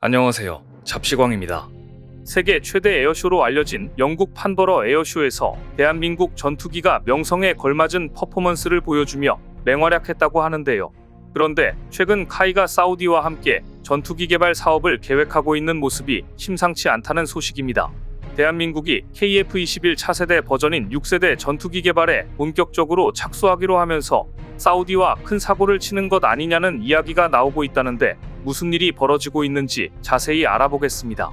안녕하세요. 잡시광입니다. 세계 최대 에어쇼로 알려진 영국 판버러 에어쇼에서 대한민국 전투기가 명성에 걸맞은 퍼포먼스를 보여주며 맹활약했다고 하는데요. 그런데 최근 카이가 사우디와 함께 전투기 개발 사업을 계획하고 있는 모습이 심상치 않다는 소식입니다. 대한민국이 KF-21 차세대 버전인 6세대 전투기 개발에 본격적으로 착수하기로 하면서 사우디와 큰 사고를 치는 것 아니냐는 이야기가 나오고 있다는데 무슨 일이 벌어지고 있는지 자세히 알아보겠습니다.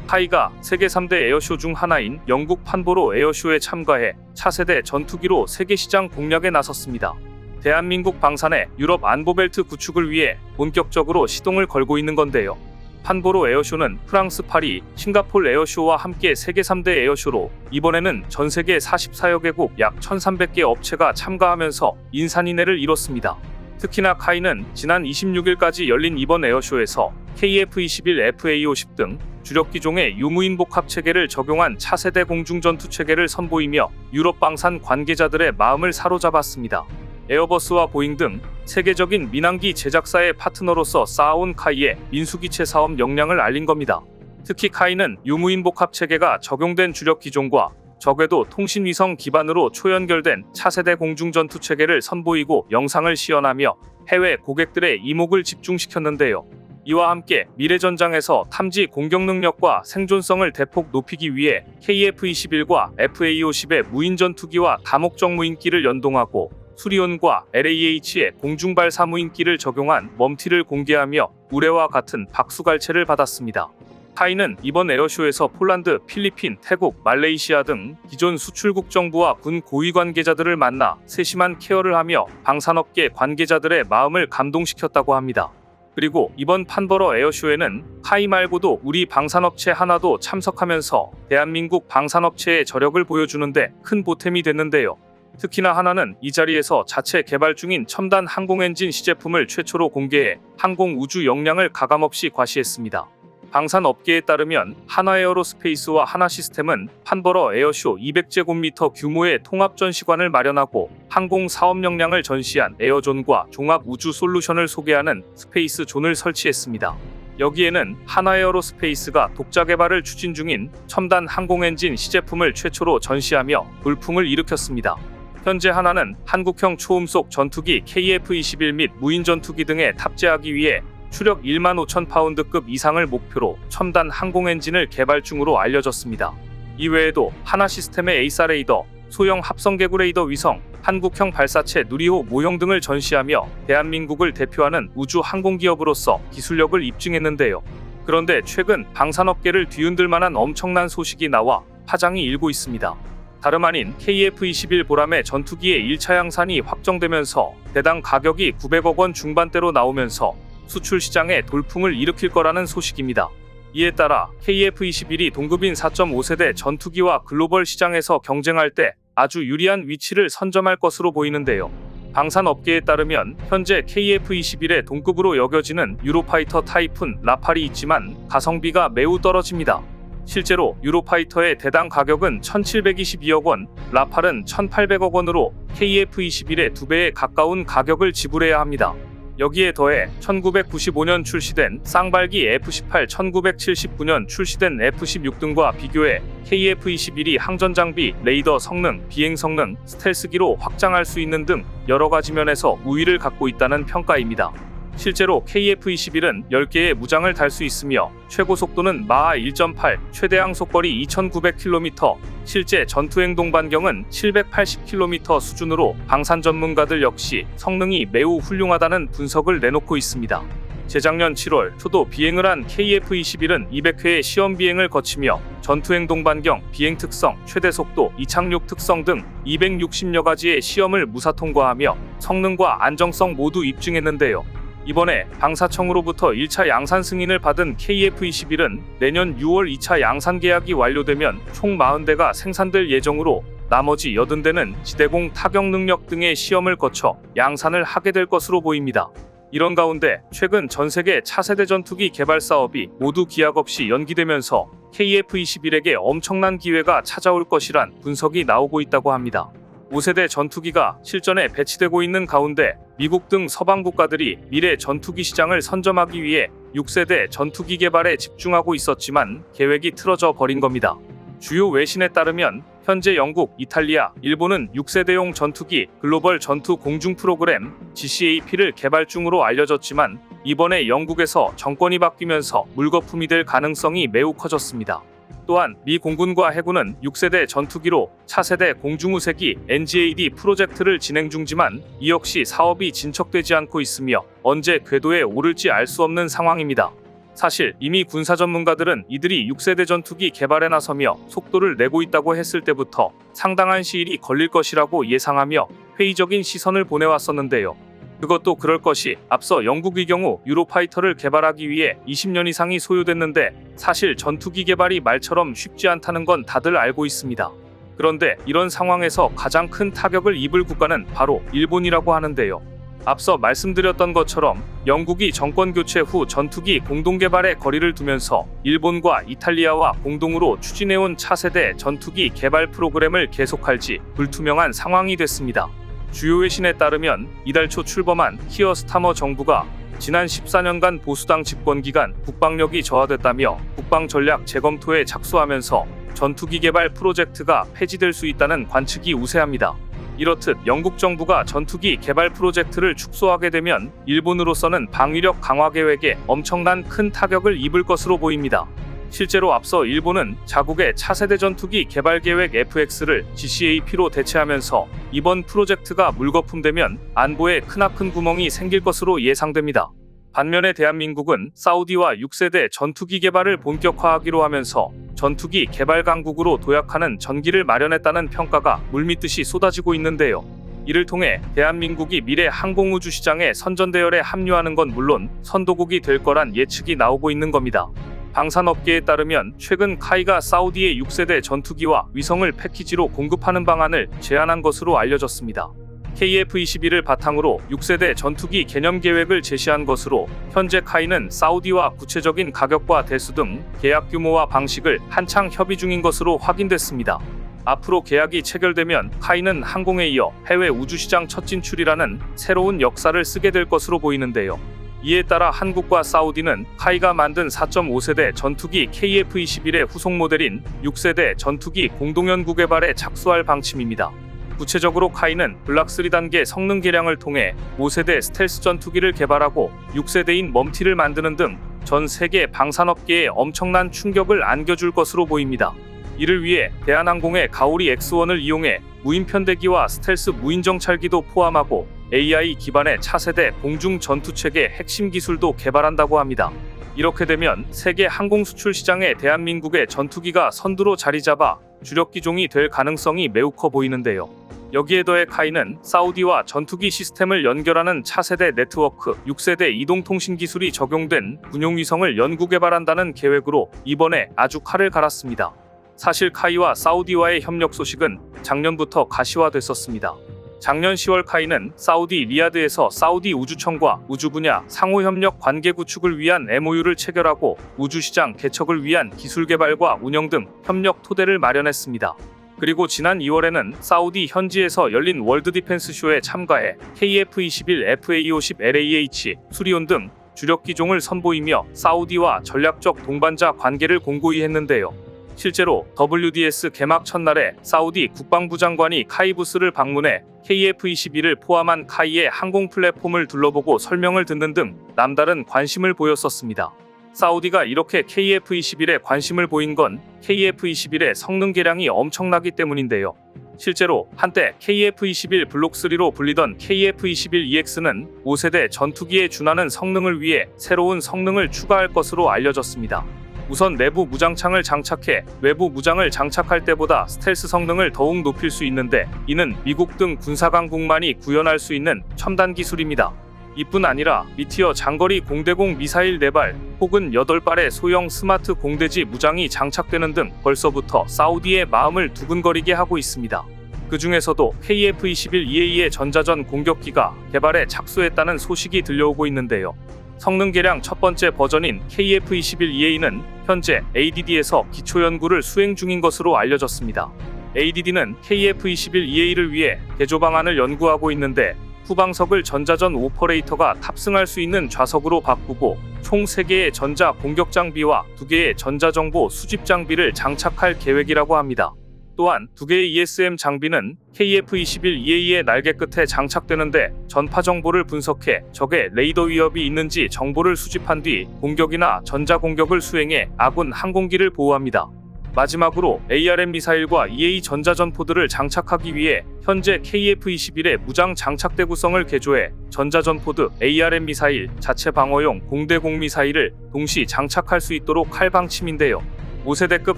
카이가 세계 3대 에어쇼 중 하나인 영국 판버러 에어쇼에 참가해 차세대 전투기로 세계 시장 공략에 나섰습니다. 대한민국 방산의 유럽 안보벨트 구축을 위해 본격적으로 시동을 걸고 있는 건데요. 판버러 에어쇼는 프랑스 파리, 싱가폴 에어쇼와 함께 세계 3대 에어쇼로 이번에는 전 세계 44여 개국 약 1,300개 업체가 참가하면서 인산인해를 이뤘습니다. 특히나 카이는 지난 26일까지 열린 이번 에어쇼에서 KF-21 FA-50 등 주력 기종의 유무인 복합 체계를 적용한 차세대 공중전투 체계를 선보이며 유럽 방산 관계자들의 마음을 사로잡았습니다. 에어버스와 보잉 등 세계적인 민항기 제작사의 파트너로서 쌓아온 카이의 민수기체 사업 역량을 알린 겁니다. 특히 카이는 유무인 복합 체계가 적용된 주력 기종과 저궤도 통신위성 기반으로 초연결된 차세대 공중전투 체계를 선보이고 영상을 시연하며 해외 고객들의 이목을 집중시켰는데요. 이와 함께 미래전장에서 탐지 공격 능력과 생존성을 대폭 높이기 위해 KF-21과 FA-50의 무인전투기와 다목적 무인기를 연동하고 수리온과 LAH의 공중발사 무인기를 적용한 멈티를 공개하며 우레와 같은 박수갈채를 받았습니다. 카이는 이번 에어쇼에서 폴란드, 필리핀, 태국, 말레이시아 등 기존 수출국 정부와 군 고위 관계자들을 만나 세심한 케어를 하며 방산업계 관계자들의 마음을 감동시켰다고 합니다. 그리고 이번 판버러 에어쇼에는 카이 말고도 우리 방산업체 하나도 참석하면서 대한민국 방산업체의 저력을 보여주는데 큰 보탬이 됐는데요. 특히나 하나는 이 자리에서 자체 개발 중인 첨단 항공엔진 시제품을 최초로 공개해 항공우주 역량을 가감없이 과시했습니다. 방산업계에 따르면 하나에어로스페이스와 하나시스템은 판버러 에어쇼 200제곱미터 규모의 통합전시관을 마련하고 항공사업 역량을 전시한 에어존과 종합우주 솔루션을 소개하는 스페이스존을 설치했습니다. 여기에는 하나에어로스페이스가 독자 개발을 추진 중인 첨단 항공엔진 시제품을 최초로 전시하며 돌풍을 일으켰습니다. 현재 하나는 한국형 초음속 전투기 KF-21 및 무인전투기 등에 탑재하기 위해 추력 15,000파운드급 이상을 목표로 첨단 항공엔진을 개발 중으로 알려졌습니다. 이외에도 하나시스템의 에이사 레이더, 소형 합성개구 레이더 위성, 한국형 발사체 누리호 모형 등을 전시하며 대한민국을 대표하는 우주 항공기업으로서 기술력을 입증했는데요. 그런데 최근 방산업계를 뒤흔들 만한 엄청난 소식이 나와 파장이 일고 있습니다. 다름 아닌 KF-21 보람의 전투기의 1차 양산이 확정되면서 대당 가격이 900억 원 중반대로 나오면서 수출 시장에 돌풍을 일으킬 거라는 소식입니다. 이에 따라 KF-21이 동급인 4.5세대 전투기와 글로벌 시장에서 경쟁할 때 아주 유리한 위치를 선점할 것으로 보이는데요. 방산업계에 따르면 현재 KF-21의 동급으로 여겨지는 유로파이터 타입은 라팔이 있지만 가성비가 매우 떨어집니다. 실제로 유로파이터의 대당 가격은 1,722억 원, 라팔은 1,800억 원으로 KF-21의 2배에 가까운 가격을 지불해야 합니다. 여기에 더해 1995년 출시된 쌍발기 F-18, 1979년 출시된 F-16 등과 비교해 KF-21이 항전장비, 레이더 성능, 비행 성능, 스텔스기로 확장할 수 있는 등 여러 가지 면에서 우위를 갖고 있다는 평가입니다. 실제로 KF-21은 10개의 무장을 달 수 있으며 최고 속도는 마하 1.8, 최대 항속거리 2,900km, 실제 전투행동 반경은 780km 수준으로 방산 전문가들 역시 성능이 매우 훌륭하다는 분석을 내놓고 있습니다. 재작년 7월 초도 비행을 한 KF-21은 200회의 시험 비행을 거치며 전투행동 반경, 비행 특성, 최대 속도, 이착륙 특성 등 260여 가지의 시험을 무사 통과하며 성능과 안정성 모두 입증했는데요. 이번에 방사청으로부터 1차 양산 승인을 받은 KF-21은 내년 6월 2차 양산 계약이 완료되면 총 40대가 생산될 예정으로 나머지 80대는 지대공 타격 능력 등의 시험을 거쳐 양산을 하게 될 것으로 보입니다. 이런 가운데 최근 전세계 차세대 전투기 개발 사업이 모두 기약 없이 연기되면서 KF-21에게 엄청난 기회가 찾아올 것이란 분석이 나오고 있다고 합니다. 5세대 전투기가 실전에 배치되고 있는 가운데 미국 등 서방 국가들이 미래 전투기 시장을 선점하기 위해 6세대 전투기 개발에 집중하고 있었지만 계획이 틀어져 버린 겁니다. 주요 외신에 따르면 현재 영국, 이탈리아, 일본은 6세대용 전투기 글로벌 전투 공중 프로그램 GCAP를 개발 중으로 알려졌지만 이번에 영국에서 정권이 바뀌면서 물거품이 될 가능성이 매우 커졌습니다. 또한 미 공군과 해군은 6세대 전투기로 차세대 공중우세기 NGAD 프로젝트를 진행 중지만 이 역시 사업이 진척되지 않고 있으며 언제 궤도에 오를지 알 수 없는 상황입니다. 사실 이미 군사 전문가들은 이들이 6세대 전투기 개발에 나서며 속도를 내고 있다고 했을 때부터 상당한 시일이 걸릴 것이라고 예상하며 회의적인 시선을 보내왔었는데요. 그것도 그럴 것이 앞서 영국의 경우 유로파이터를 개발하기 위해 20년 이상이 소요됐는데 사실 전투기 개발이 말처럼 쉽지 않다는 건 다들 알고 있습니다. 그런데 이런 상황에서 가장 큰 타격을 입을 국가는 바로 일본이라고 하는데요. 앞서 말씀드렸던 것처럼 영국이 정권 교체 후 전투기 공동 개발에 거리를 두면서 일본과 이탈리아와 공동으로 추진해온 차세대 전투기 개발 프로그램을 계속할지 불투명한 상황이 됐습니다. 주요 외신에 따르면 이달 초 출범한 키어 스타머 정부가 지난 14년간 보수당 집권 기간 국방력이 저하됐다며 국방 전략 재검토에 착수하면서 전투기 개발 프로젝트가 폐지될 수 있다는 관측이 우세합니다. 이렇듯 영국 정부가 전투기 개발 프로젝트를 축소하게 되면 일본으로서는 방위력 강화 계획에 엄청난 큰 타격을 입을 것으로 보입니다. 실제로 앞서 일본은 자국의 차세대 전투기 개발 계획 FX를 GCAP로 대체하면서 이번 프로젝트가 물거품되면 안보에 크나큰 구멍이 생길 것으로 예상됩니다. 반면에 대한민국은 사우디와 6세대 전투기 개발을 본격화하기로 하면서 전투기 개발 강국으로 도약하는 전기를 마련했다는 평가가 물밀듯이 쏟아지고 있는데요. 이를 통해 대한민국이 미래 항공우주 시장에 선전대열에 합류하는 건 물론 선도국이 될 거란 예측이 나오고 있는 겁니다. 방산업계에 따르면 최근 카이가 사우디의 6세대 전투기와 위성을 패키지로 공급하는 방안을 제안한 것으로 알려졌습니다. KF-21을 바탕으로 6세대 전투기 개념 계획을 제시한 것으로 현재 카이는 사우디와 구체적인 가격과 대수 등 계약 규모와 방식을 한창 협의 중인 것으로 확인됐습니다. 앞으로 계약이 체결되면 카이는 항공에 이어 해외 우주시장 첫 진출이라는 새로운 역사를 쓰게 될 것으로 보이는데요. 이에 따라 한국과 사우디는 카이가 만든 4.5세대 전투기 KF-21의 후속 모델인 6세대 전투기 공동연구 개발에 착수할 방침입니다. 구체적으로 카이는 블락3 단계 성능 개량을 통해 5세대 스텔스 전투기를 개발하고 6세대인 멈티를 만드는 등 전 세계 방산업계에 엄청난 충격을 안겨줄 것으로 보입니다. 이를 위해 대한항공의 가오리 X1을 이용해 무인 편대기와 스텔스 무인 정찰기도 포함하고 AI 기반의 차세대 공중 전투체계 핵심 기술도 개발한다고 합니다. 이렇게 되면 세계 항공 수출 시장에 대한민국의 전투기가 선두로 자리 잡아 주력 기종이 될 가능성이 매우 커 보이는데요. 여기에 더해 카이는 사우디와 전투기 시스템을 연결하는 차세대 네트워크 6세대 이동통신 기술이 적용된 군용위성을 연구 개발한다는 계획으로 이번에 아주 칼을 갈았습니다. 사실 카이와 사우디와의 협력 소식은 작년부터 가시화됐었습니다. 작년 10월 카이는 사우디 리야드에서 사우디 우주청과 우주 분야 상호협력 관계 구축을 위한 MOU를 체결하고 우주시장 개척을 위한 기술 개발과 운영 등 협력 토대를 마련했습니다. 그리고 지난 2월에는 사우디 현지에서 열린 월드 디펜스 쇼에 참가해 KF-21, FA-50, LAH, 수리온 등 주력 기종을 선보이며 사우디와 전략적 동반자 관계를 공고히 했는데요. 실제로 WDS 개막 첫날에 사우디 국방부 장관이 카이 부스를 방문해 KF-21을 포함한 카이의 항공 플랫폼을 둘러보고 설명을 듣는 등 남다른 관심을 보였었습니다. 사우디가 이렇게 KF-21에 관심을 보인 건 KF-21의 성능 개량이 엄청나기 때문인데요. 실제로 한때 KF-21 블록3로 불리던 KF-21EX는 5세대 전투기에 준하는 성능을 위해 새로운 성능을 추가할 것으로 알려졌습니다. 우선 내부 무장창을 장착해 외부 무장을 장착할 때보다 스텔스 성능을 더욱 높일 수 있는데 이는 미국 등 군사강국만이 구현할 수 있는 첨단 기술입니다. 이뿐 아니라 미티어 장거리 공대공 미사일 4발 혹은 8발의 소형 스마트 공대지 무장이 장착되는 등 벌써부터 사우디의 마음을 두근거리게 하고 있습니다. 그 중에서도 KF-21EA의 전자전 공격기가 개발에 착수했다는 소식이 들려오고 있는데요. 성능 개량 첫 번째 버전인 KF-21EA는 현재 ADD에서 기초 연구를 수행 중인 것으로 알려졌습니다. ADD는 KF-21EA를 위해 개조 방안을 연구하고 있는데 후방석을 전자전 오퍼레이터가 탑승할 수 있는 좌석으로 바꾸고 총 3개의 전자 공격 장비와 2개의 전자정보 수집 장비를 장착할 계획이라고 합니다. 또한 2개의 ESM 장비는 KF-21EA의 날개 끝에 장착되는데 전파 정보를 분석해 적의 레이더 위협이 있는지 정보를 수집한 뒤 공격이나 전자 공격을 수행해 아군 항공기를 보호합니다. 마지막으로 ARM 미사일과 EA 전자전포들을 장착하기 위해 현재 KF-21의 무장 장착대 구성을 개조해 전자전포드, ARM 미사일, 자체 방어용 공대공 미사일을 동시 장착할 수 있도록 할 방침인데요. 5세대급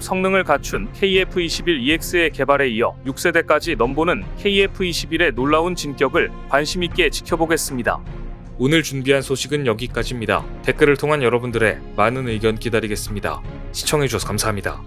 성능을 갖춘 KF-21EX의 개발에 이어 6세대까지 넘보는 KF-21의 놀라운 진격을 관심있게 지켜보겠습니다. 오늘 준비한 소식은 여기까지입니다. 댓글을 통한 여러분들의 많은 의견 기다리겠습니다. 시청해주셔서 감사합니다.